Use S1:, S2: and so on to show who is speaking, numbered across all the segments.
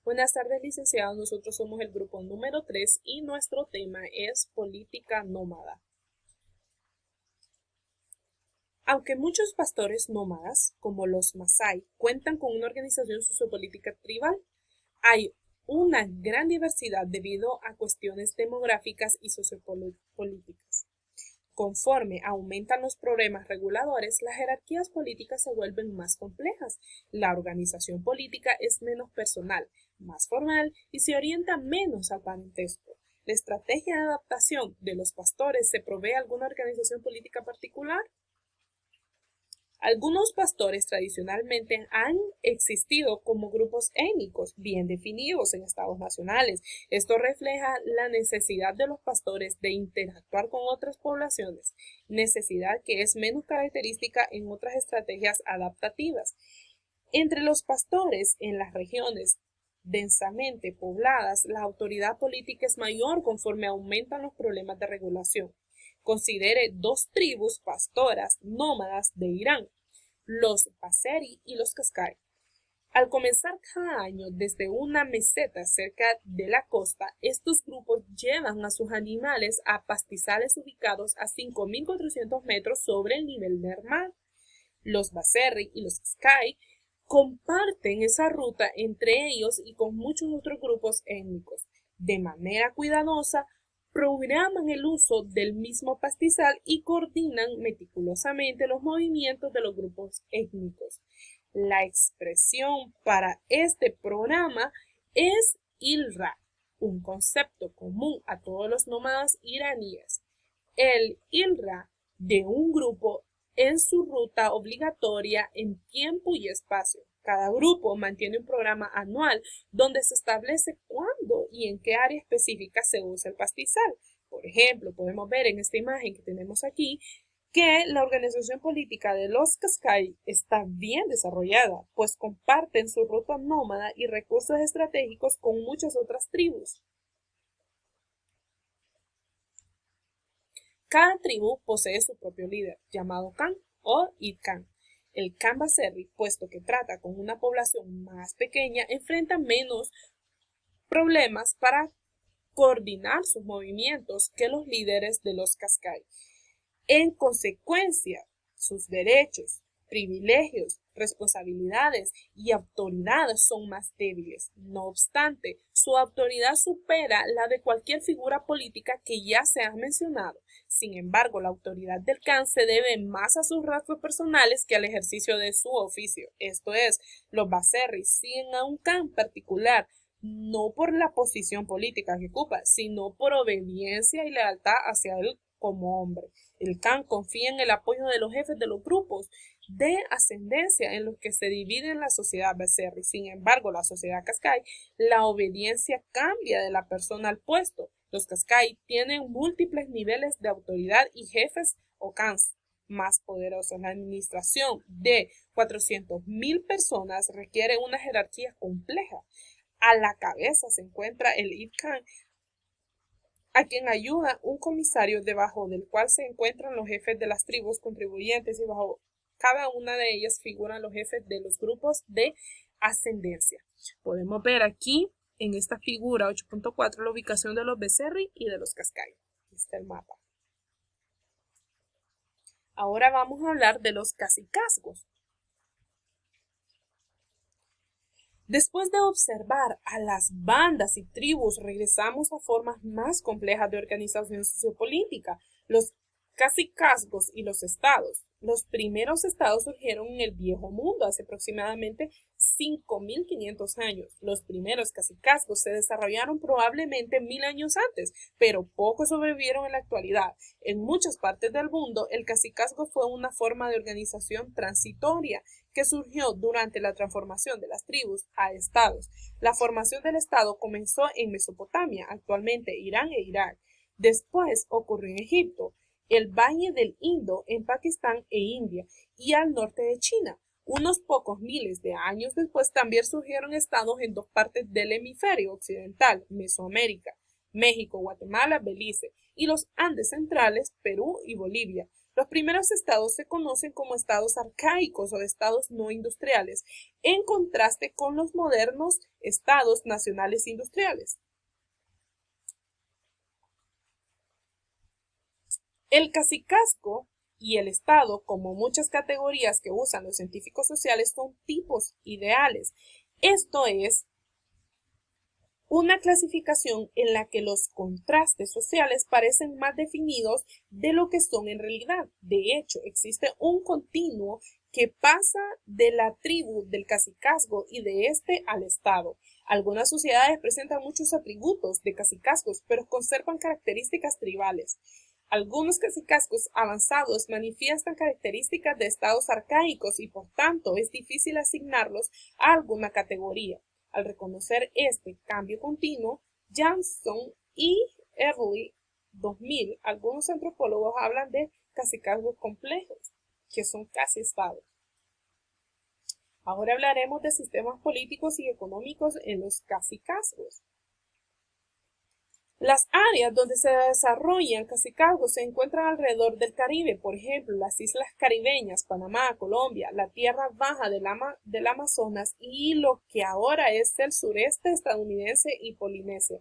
S1: Buenas tardes, licenciado. Nosotros somos el grupo número 3 y nuestro tema es política nómada. Aunque muchos pastores nómadas, como los Masái, cuentan con una organización sociopolítica tribal, hay una gran diversidad debido a cuestiones demográficas y sociopolíticas. Conforme aumentan los problemas reguladores, las jerarquías políticas se vuelven más complejas. La organización política es menos personal, más formal y se orienta menos al parentesco. ¿La estrategia de adaptación de los pastores se provee alguna organización política particular? Algunos pastores tradicionalmente han existido como grupos étnicos bien definidos en estados nacionales. Esto refleja la necesidad de los pastores de interactuar con otras poblaciones, necesidad que es menos característica en otras estrategias adaptativas. Entre los pastores en las regiones densamente pobladas, la autoridad política es mayor conforme aumentan los problemas de regulación. Considere dos tribus pastoras nómadas de Irán, los Baseri y los Qashqai. Al comenzar cada año desde una meseta cerca de la costa, estos grupos llevan a sus animales a pastizales ubicados a 5.400 metros sobre el nivel del mar. Los Baseri y los Qashqai comparten esa ruta entre ellos y con muchos otros grupos étnicos. De manera cuidadosa, programan el uso del mismo pastizal y coordinan meticulosamente los movimientos de los grupos étnicos. La expresión para este programa es ILRA, un concepto común a todos los nómadas iraníes. El ILRA de un grupo en su ruta obligatoria en tiempo y espacio. Cada grupo mantiene un programa anual donde se establece cuándo y en qué área específica se usa el pastizal. Por ejemplo, podemos ver en esta imagen que tenemos aquí que la organización política de los Qashqai está bien desarrollada, pues comparten su ruta nómada y recursos estratégicos con muchas otras tribus. Cada tribu posee su propio líder, llamado Khan o Idkhan. El Khan Baseri, puesto que trata con una población más pequeña, enfrenta menos problemas para coordinar sus movimientos que los líderes de los Qashqai. En consecuencia, sus derechos, privilegios, responsabilidades y autoridades son más débiles. No obstante, su autoridad supera la de cualquier figura política que ya se ha mencionado. Sin embargo, la autoridad del Khan se debe más a sus rasgos personales que al ejercicio de su oficio. Esto es, los Baseri siguen a un Khan particular, no por la posición política que ocupa, sino por obediencia y lealtad hacia él como hombre. El Khan confía en el apoyo de los jefes de los grupos de ascendencia en los que se divide la sociedad Baseri. Sin embargo, la sociedad Qashqai, la obediencia cambia de la persona al puesto. Los Qashqai tienen múltiples niveles de autoridad y jefes o Khans más poderosos. La administración de 400.000 personas requiere una jerarquía compleja. A la cabeza se encuentra el Idkhan, a quien ayuda un comisario debajo del cual se encuentran los jefes de las tribus contribuyentes y bajo cada una de ellas figuran los jefes de los grupos de ascendencia. Podemos ver aquí en esta figura 8.4 la ubicación de los Baseri y de los Qashqai. Aquí está el mapa. Ahora vamos a hablar de los cacicazgos. Después de observar a las bandas y tribus, regresamos a formas más complejas de organización sociopolítica, los cacicazgos y los estados. Los primeros estados surgieron en el Viejo Mundo hace aproximadamente 5.500 años. Los primeros cacicazgos se desarrollaron probablemente 1.000 años antes, pero pocos sobrevivieron en la actualidad. En muchas partes del mundo, el cacicazgo fue una forma de organización transitoria que surgió durante la transformación de las tribus a estados. La formación del estado comenzó en Mesopotamia, actualmente Irán e Irak. Después ocurrió en Egipto, el Valle del Indo en Pakistán e India y al norte de China. Unos pocos miles de años después también surgieron estados en dos partes del hemisferio occidental, Mesoamérica, México, Guatemala, Belice y los Andes centrales, Perú y Bolivia. Los primeros estados se conocen como estados arcaicos o estados no industriales, en contraste con los modernos estados nacionales industriales. El cacicazgo y el estado, como muchas categorías que usan los científicos sociales, son tipos ideales. Esto es una clasificación en la que los contrastes sociales parecen más definidos de lo que son en realidad. De hecho, existe un continuo que pasa de la tribu del cacicazgo y de este al estado. Algunas sociedades presentan muchos atributos de cacicazgos, pero conservan características tribales. Algunos cacicazgos avanzados manifiestan características de estados arcaicos y por tanto es difícil asignarlos a alguna categoría. Al reconocer este cambio continuo, Jansson y Early 2000, algunos antropólogos hablan de cacicazgos complejos, que son casi estados. Ahora hablaremos de sistemas políticos y económicos en los cacicazgos. Las áreas donde se desarrollan cacicazgos se encuentran alrededor del Caribe, por ejemplo, las islas caribeñas, Panamá, Colombia, la tierra baja del Amazonas y lo que ahora es el sureste estadounidense y Polinesia.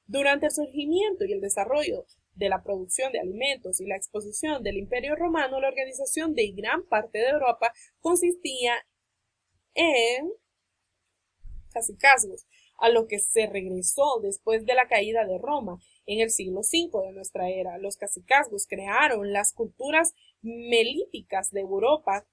S1: Durante el surgimiento y el desarrollo de la producción de alimentos y la exposición del Imperio Romano, la organización de gran parte de Europa consistía en cacicazgos, a lo que se regresó después de la caída de Roma en el siglo V de nuestra era. Los cacicazgos crearon las culturas melíticas de Europa.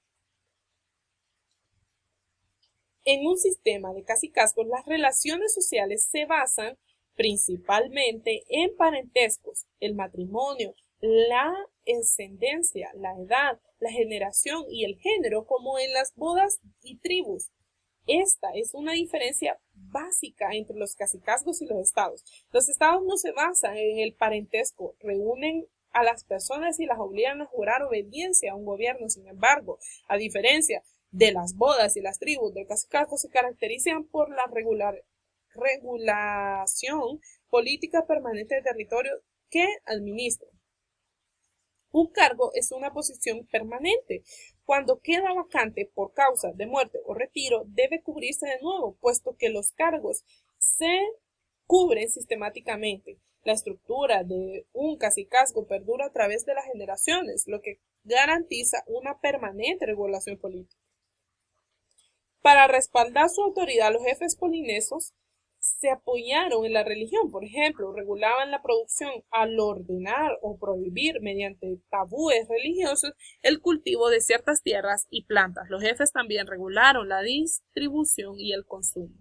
S1: En un sistema de cacicazgos, las relaciones sociales se basan principalmente en parentescos, el matrimonio, la ascendencia, la edad, la generación y el género, como en las bodas y tribus. Esta es una diferencia básica entre los cacicazgos y los estados. Los estados no se basan en el parentesco, reúnen a las personas y las obligan a jurar obediencia a un gobierno. Sin embargo, a diferencia de las bodas y las tribus del cacicazgo, se caracterizan por la regulación política permanente del territorio que administran. Un cargo es una posición permanente. Cuando queda vacante por causa de muerte o retiro, debe cubrirse de nuevo, puesto que los cargos se cubren sistemáticamente. La estructura de un cacicazgo perdura a través de las generaciones, lo que garantiza una permanente regulación política. Para respaldar su autoridad, los jefes polinesios se apoyaron en la religión. Por ejemplo, regulaban la producción al ordenar o prohibir mediante tabúes religiosos el cultivo de ciertas tierras y plantas. Los jefes también regularon la distribución y el consumo.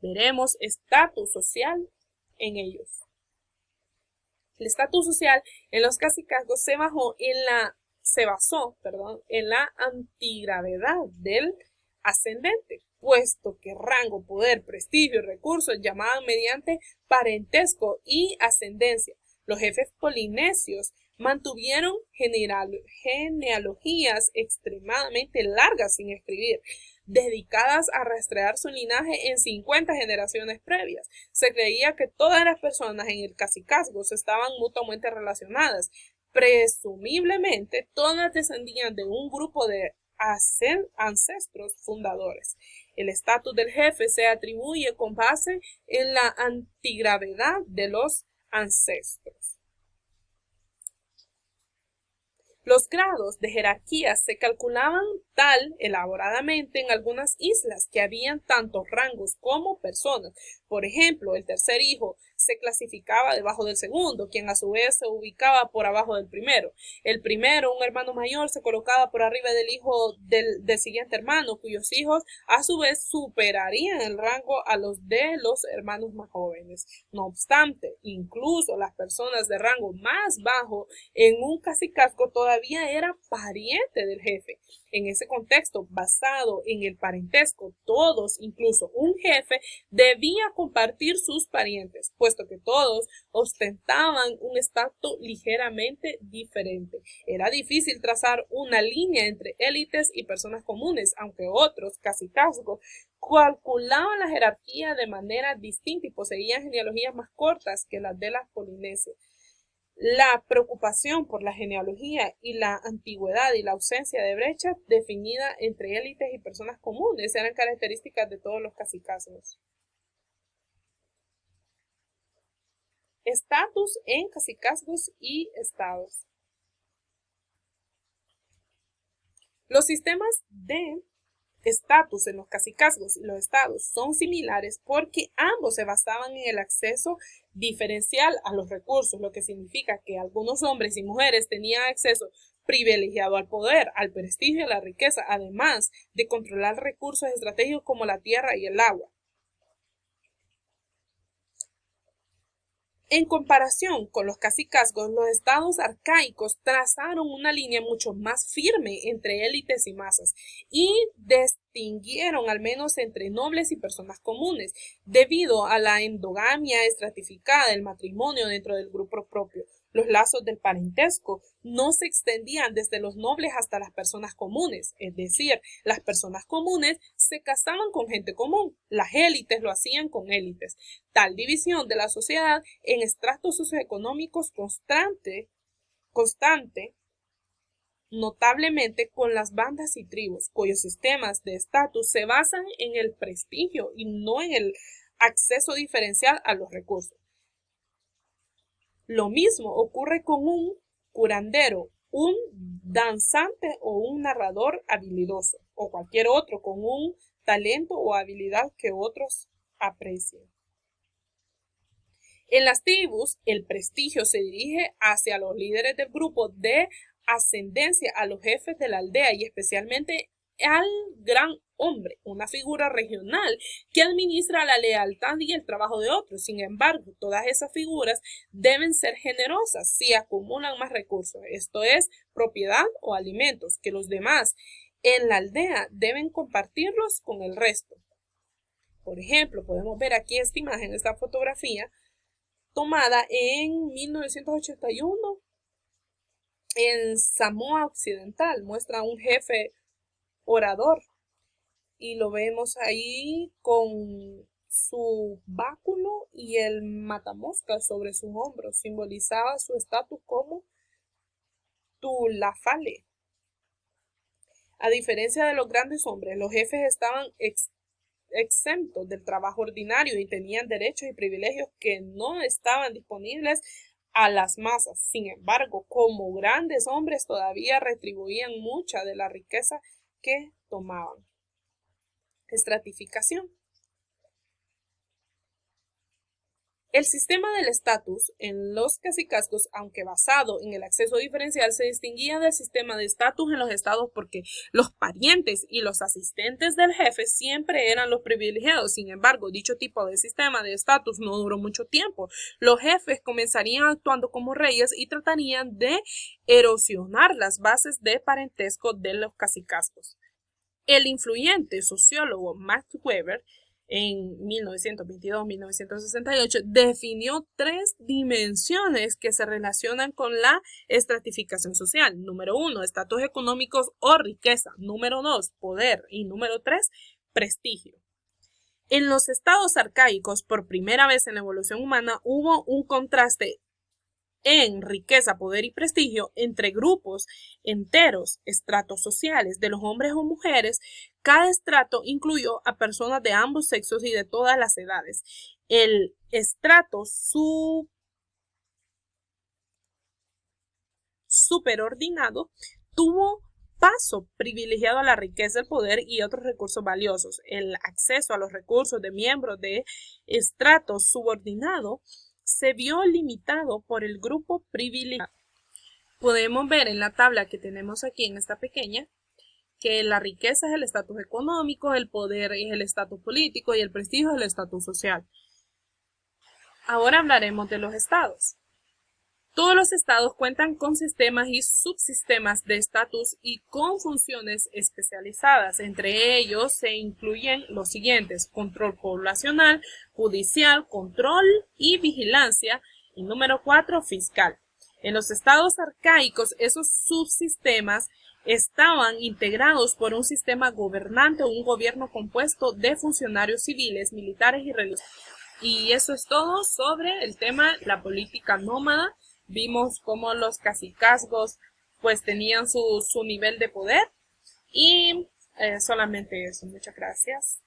S1: Veremos estatus social en ellos. El estatus social en los cacicazgos se basó en la antigravedad del ascendente, puesto que rango, poder, prestigio y recursos llamaban mediante parentesco y ascendencia. Los jefes polinesios mantuvieron genealogías extremadamente largas sin escribir, dedicadas a rastrear su linaje en 50 generaciones previas. Se creía que todas las personas en el cacicazgo estaban mutuamente relacionadas. Presumiblemente, todas descendían de un grupo de ancestros fundadores. El estatus del jefe se atribuye con base en la antigravedad de los ancestros. Los grados de jerarquía se calculaban tan elaboradamente en algunas islas que habían tanto rangos como personas. Por ejemplo, el tercer hijo se clasificaba debajo del segundo, quien a su vez se ubicaba por abajo del primero. El primero, un hermano mayor, se colocaba por arriba del hijo del siguiente hermano, cuyos hijos a su vez superarían el rango a los de los hermanos más jóvenes. No obstante, incluso las personas de rango más bajo en un cacicazgo todavía era pariente del jefe. En ese contexto, basado en el parentesco, todos, incluso un jefe, debía compartir sus parientes, puesto que todos ostentaban un estatus ligeramente diferente. Era difícil trazar una línea entre élites y personas comunes, aunque otros cacicazgos calculaban la jerarquía de manera distinta y poseían genealogías más cortas que las de las polinesias. La preocupación por la genealogía y la antigüedad y la ausencia de brecha definida entre élites y personas comunes eran características de todos los cacicazgos. Estatus en cacicazgos y estados. Los sistemas de estatus en los cacicazgos y los estados son similares porque ambos se basaban en el acceso diferencial a los recursos, lo que significa que algunos hombres y mujeres tenían acceso privilegiado al poder, al prestigio y a la riqueza, además de controlar recursos estratégicos como la tierra y el agua. En comparación con los cacicazgos, los estados arcaicos trazaron una línea mucho más firme entre élites y masas y distinguieron al menos entre nobles y personas comunes, debido a la endogamia estratificada del matrimonio dentro del grupo propio. Los lazos del parentesco no se extendían desde los nobles hasta las personas comunes, es decir, las personas comunes se casaban con gente común, las élites lo hacían con élites. Tal división de la sociedad en estratos socioeconómicos constante, notablemente con las bandas y tribus, cuyos sistemas de estatus se basan en el prestigio y no en el acceso diferencial a los recursos. Lo mismo ocurre con un curandero, un danzante o un narrador habilidoso, o cualquier otro con un talento o habilidad que otros aprecien. En las tribus, el prestigio se dirige hacia los líderes del grupo de ascendencia, a los jefes de la aldea y especialmente al gran hombre, una figura regional que administra la lealtad y el trabajo de otros. Sin embargo, todas esas figuras deben ser generosas si acumulan más recursos, esto es, propiedad o alimentos, que los demás en la aldea deben compartirlos con el resto. Por ejemplo, podemos ver aquí esta imagen, esta fotografía, tomada en 1981 en Samoa Occidental. Muestra a un jefe orador y lo vemos ahí con su báculo y el matamoscas sobre sus hombros. Simbolizaba su estatus como Tulafale. A diferencia de los grandes hombres, los jefes estaban exentos del trabajo ordinario y tenían derechos y privilegios que no estaban disponibles a las masas. Sin embargo, como grandes hombres todavía retribuían mucha de la riqueza que tomaban. Estratificación. El sistema del estatus en los cacicazgos, aunque basado en el acceso diferencial, se distinguía del sistema de estatus en los estados porque los parientes y los asistentes del jefe siempre eran los privilegiados. Sin embargo, dicho tipo de sistema de estatus no duró mucho tiempo. Los jefes comenzarían actuando como reyes y tratarían de erosionar las bases de parentesco de los cacicazgos. El influyente sociólogo Max Weber en 1922-1968 definió 3 dimensiones que se relacionan con la estratificación social. Número 1, estatus económicos o riqueza. Número 2, poder. Y número 3, prestigio. En los estados arcaicos, por primera vez en la evolución humana, hubo un contraste en riqueza, poder y prestigio entre grupos enteros, estratos sociales de los hombres o mujeres. Cada estrato incluyó a personas de ambos sexos y de todas las edades. El estrato superordinado tuvo paso privilegiado a la riqueza, el poder y otros recursos valiosos. El acceso a los recursos de miembros de estrato subordinado se vio limitado por el grupo privilegiado. Podemos ver en la tabla que tenemos aquí en esta pequeña que la riqueza es el estatus económico, el poder es el estatus político y el prestigio es el estatus social. Ahora hablaremos de los estados. Todos los estados cuentan con sistemas y subsistemas de estatus y con funciones especializadas. Entre ellos se incluyen los siguientes: control poblacional, judicial, control y vigilancia, y número 4, fiscal. En los estados arcaicos, esos subsistemas estaban integrados por un sistema gobernante o un gobierno compuesto de funcionarios civiles, militares y religiosos. Y eso es todo sobre el tema de la política nómada Vimos cómo los cacicazgos pues tenían su nivel de poder y solamente eso. Muchas gracias.